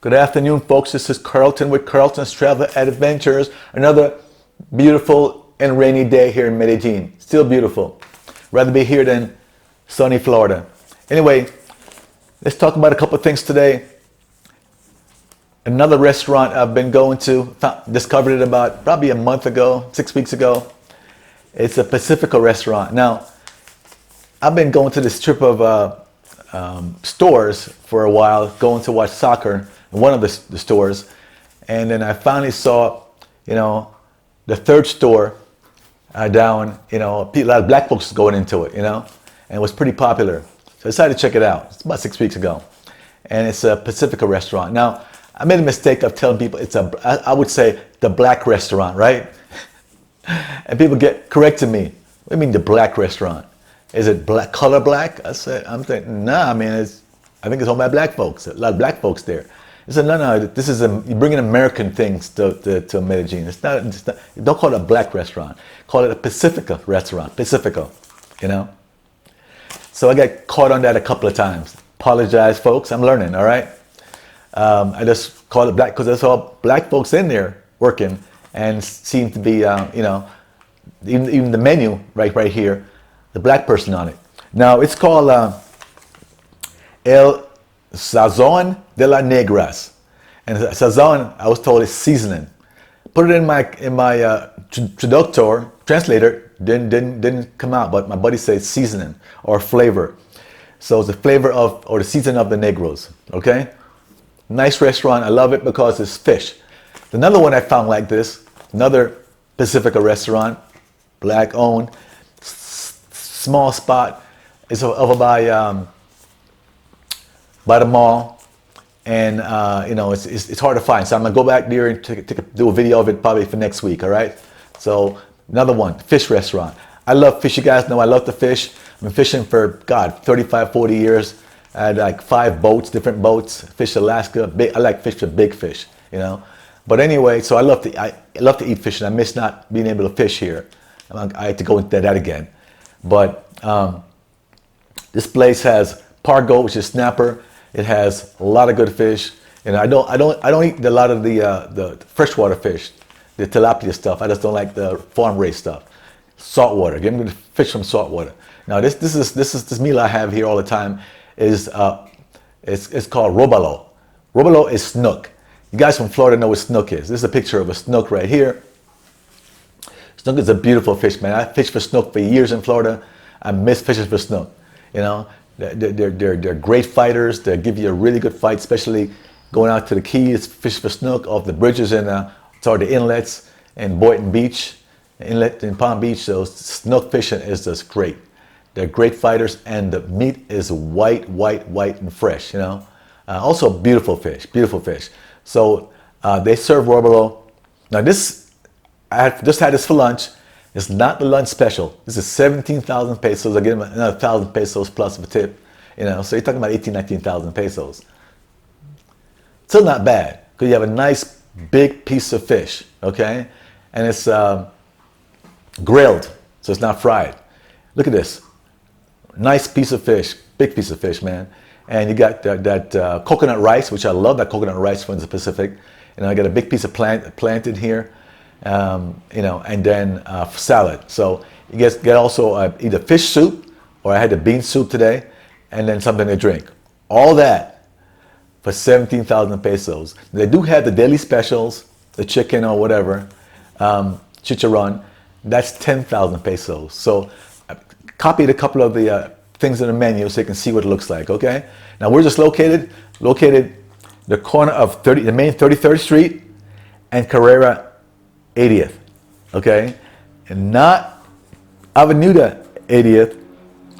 Good afternoon, folks. This is Carlton with Carlton's Travel Adventures. Another beautiful and rainy day here in Medellin. Still beautiful. Rather be here than sunny Florida. Anyway, let's talk about a couple of things today. Another restaurant I've been going to, discovered it about probably a month ago, 6 weeks ago. It's a Pacifico restaurant. Now, I've been going to this trip of stores for a while, going to watch soccer in one of the stores, and then I finally saw, the third store down, a lot of black folks going into it, and it was pretty popular. So I decided to check it out. It's about 6 weeks ago, and it's a Pacifico restaurant. Now, I made a mistake of telling people I would say the black restaurant, right? And people corrected me. What do you mean the black restaurant? Is it black, color black? I'm thinking, nah, I think it's owned by black folks. A lot of black folks there. I said, no, this is you're bringing American things to Medellin. It's not, don't call it a black restaurant. Call it a Pacifico restaurant, Pacifico, So I got caught on that a couple of times. Apologize, folks. I'm learning, all right? I just call it black because I saw black folks in there working and seemed to be, even the menu right here, the black person on it. Now, it's called El Sazón de la Negras. And sazón, I was told, is seasoning. Put it in my traductor, translator, didn't come out, but my buddy said seasoning or flavor. So it's the flavor of, or the seasoning of the Negros, okay? Nice restaurant. I love it because it's fish. Another one I found like this, another Pacifico restaurant, black owned, small spot. It's over by the mall, and it's hard to find. So I'm gonna go back there and do a video of it probably for next week. All right. So another one, fish restaurant. I love fish. You guys know I love the fish. I've been fishing for 35, 40 years. I had like 5 boats, different boats. Fish Alaska. I like fish for big fish. But anyway, so I love to eat fish, and I miss not being able to fish here. I had to go into that again. But this place has pargo, which is snapper. It has a lot of good fish, and I don't eat a lot of the freshwater fish, the tilapia stuff. I just don't like the farm raised stuff. Saltwater, give me the fish from saltwater. Now this meal I have here all the time is it's called Robalo. Robalo is Snook. You guys from Florida know what Snook is. This is a picture of a Snook right here. Snook is a beautiful fish, man. I fished for Snook for years in Florida. I miss fishing for Snook. They're great fighters. They give you a really good fight, especially going out to the Keys, fish for Snook off the bridges and the inlets in Boynton Beach, inlet in Palm Beach. So Snook fishing is just great. They're great fighters, and the meat is white and fresh. Also beautiful fish. So they serve Robalo. Now I just had this for lunch. It's not the lunch special. This is 17,000 pesos. I give them another 1,000 pesos plus of a tip. So you're talking about 19,000 pesos. Still not bad, because you have a nice big piece of fish, okay? And it's grilled, so it's not fried. Look at this. Nice piece of fish, big piece of fish, man. And you got that coconut rice, which I love that coconut rice from the Pacific. And I got a big piece of planted here. And then salad. So you guys get also either fish soup, or I had the bean soup today, and then something to drink. All that for 17,000 pesos. They do have the daily specials, the chicken or whatever, chicharron. That's 10,000 pesos. So I copied a couple of the things in the menu so you can see what it looks like. Okay. Now we're just located the corner of the main 33rd Street and Carrera 80th, okay? And not Avenida 80th,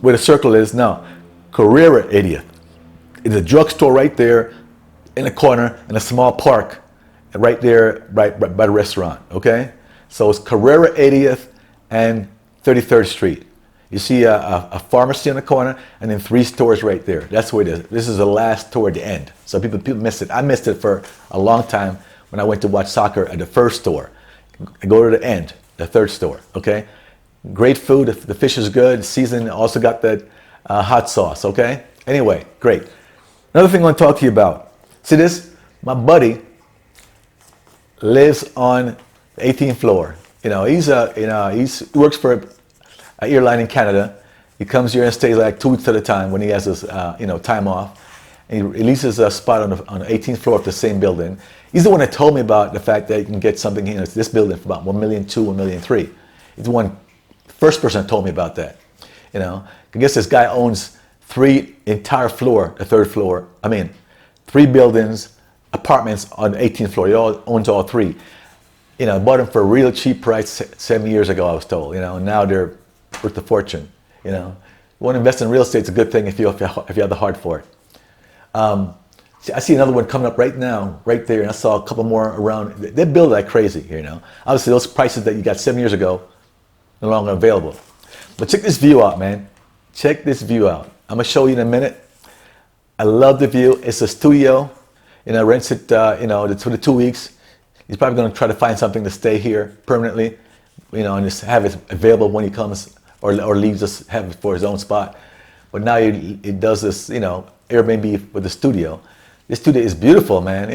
where the circle is. No, Carrera 80th. It's a drugstore right there in the corner, in a small park right there, right by the restaurant, okay? So it's Carrera 80th and 33rd Street. You see a pharmacy in the corner, and then 3 stores right there. That's where it is. This is the last store at the end. So people miss it. I missed it for a long time when I went to watch soccer at the first store. I go to the end, the 3rd store, okay? Great food, the fish is good, seasoned, also got that hot sauce, okay? Anyway, great. Another thing I want to talk to you about. See this? My buddy lives on the 18th floor. He works for an airline in Canada. He comes here and stays like 2 weeks at a time when he has his time off. And he leases a spot on the 18th floor of the same building. He's the one that told me about the fact that you can get something in this building for about $1.2 million, $1.3 million. He's the first person that told me about that. I guess this guy owns 3 entire floor, the 3rd floor. 3 buildings, apartments on the 18th floor. He owns all 3. Bought them for a real cheap price 7 years ago, I was told. Now they're worth a fortune. You want to invest in real estate, it's a good thing if you have the heart for it. I see another one coming up right now, right there, and I saw a couple more around. They build like crazy here, Obviously, those prices that you got 7 years ago, no longer available. But check this view out, man. Check this view out. I'm gonna show you in a minute. I love the view. It's a studio. Rents it, for the 2 weeks. He's probably gonna try to find something to stay here permanently, and just have it available when he comes or leaves us, have it for his own spot. But now he does this, Airbnb with the studio. This studio is beautiful, man.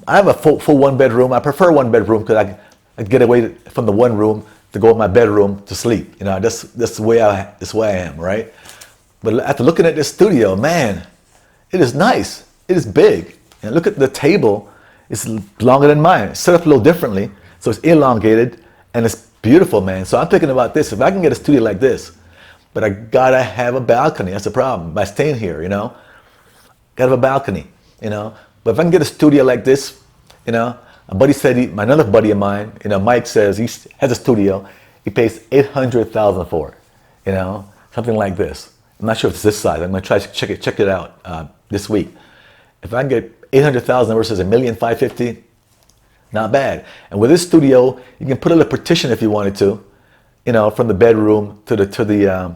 I have a full 1-bedroom. I prefer 1-bedroom because I get away from the 1 room to go in my bedroom to sleep. That's the way I am, right? But after looking at this studio, man, it is nice. It is big. And look at the table. It's longer than mine. It's set up a little differently, so it's elongated and it's beautiful, man. So I'm thinking about this. If I can get a studio like this, but I gotta have a balcony. That's the problem. By staying here, gotta have a balcony, But if I can get a studio like this, a buddy said, another buddy of mine, Mike says he has a studio. He pays $800,000 for it, something like this. I'm not sure if it's this size. I'm gonna try to check it out this week. If I can get $800,000 versus $1,550,000, not bad. And with this studio, you can put a little partition if you wanted to, from the bedroom to the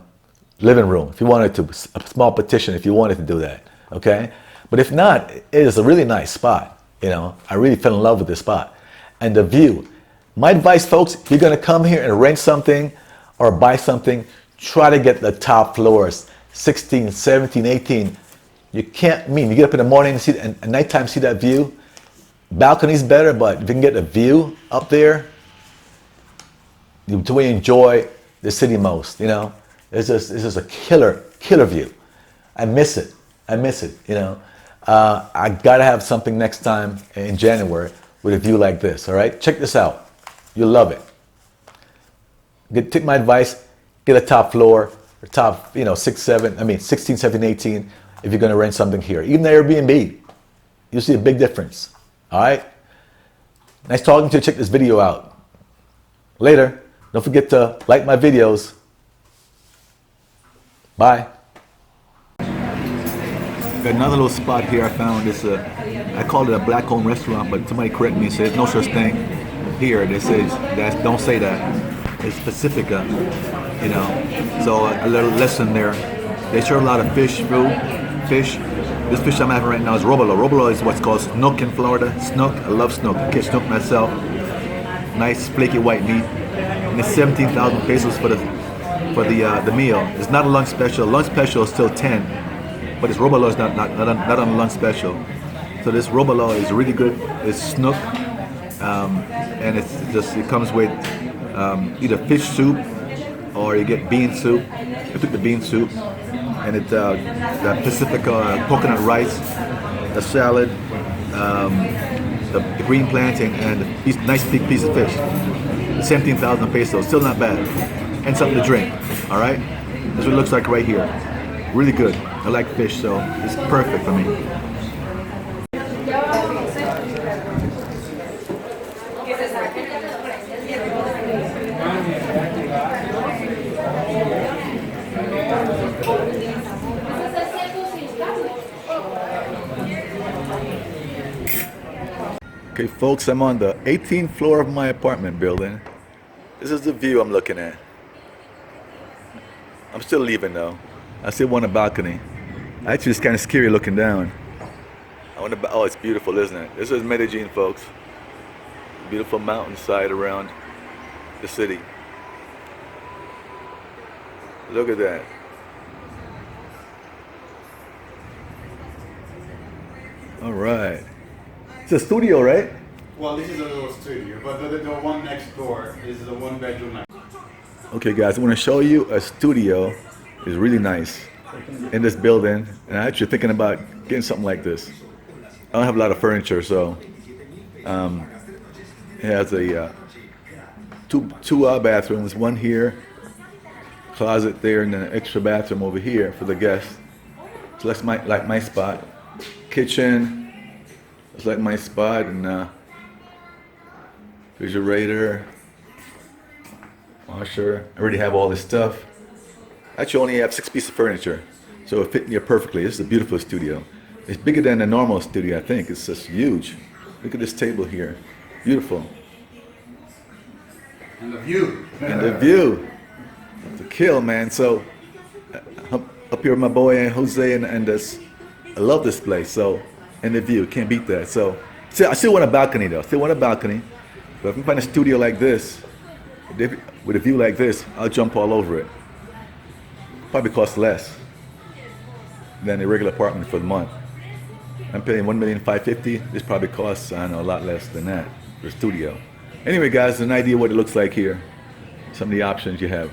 living room, if you wanted to, a small partition if you wanted to do that, okay? But if not, it is a really nice spot, I really fell in love with this spot. And the view. My advice, folks, if you're gonna come here and rent something or buy something, try to get the top floors, 16, 17, 18. You can't, you get up in the morning and at nighttime see that view. Balcony's better, but if you can get a view up there, to really enjoy the city most, It's just a killer view. I miss it, I gotta have something next time in January with a view like this, all right? Check this out. You'll love it. Take my advice, get a top floor, or top, 16, 17, 18, if you're gonna rent something here. Even the Airbnb, you'll see a big difference, all right? Nice talking to you. Check this video out. Later. Don't forget to like my videos. Bye. Got another little spot here I found. I called it a black-owned restaurant, but somebody correct me and said no such thing here. They say don't say that. It's Pacifico, So a little lesson there. They serve a lot of fish. This fish I'm having right now is Robalo. Robalo is what's called Snook in Florida. Snook. I love Snook. I catch Snook myself. Nice flaky white meat. And it's 17,000 pesos for the meal. It's not a lunch special. Lunch special is still 10, but this Robalo is not on lunch special. So this Robalo is really good. It's Snook, and it comes with either fish soup or you get bean soup. I took the bean soup, and the Pacifico coconut rice, the salad, the green plantain, and a nice big piece of fish. 17,000 pesos, still not bad. And something to drink, all right? That's what it looks like right here. Really good. I like fish, so it's perfect for me. Okay, folks, I'm on the 18th floor of my apartment building. This is the view I'm looking at. I'm still leaving though. I still want a balcony. Actually, it's kind of scary looking down. Oh, it's beautiful, isn't it? This is Medellin, folks. Beautiful mountainside around the city. Look at that. All right. It's a studio, right? Well, this is a little studio, but the one next door is a one bedroom. Okay, guys, I want to show you a studio. It's really nice in this building, and I'm actually thinking about getting something like this. I don't have a lot of furniture, so it has a two bathrooms, one here, closet there, and an extra bathroom over here for the guests. So that's my spot. Kitchen, it's like my spot, and refrigerator, washer. I already have all this stuff. Actually, only have 6 pieces of furniture, so it fit in here perfectly. This is a beautiful studio. It's bigger than a normal studio, I think. It's just huge. Look at this table here. Beautiful. And the view. And the view. To kill, man. So, up here with my boy Jose and this. I love this place. So, and the view. Can't beat that. So, I still want a balcony though. Still want a balcony. But if I find a studio like this, with a view like this, I'll jump all over it. Probably cost less than a regular apartment for the month. I'm paying $1,550,000. This probably costs, I don't know, a lot less than that for a studio. Anyway, guys, an idea what it looks like here. Some of the options you have.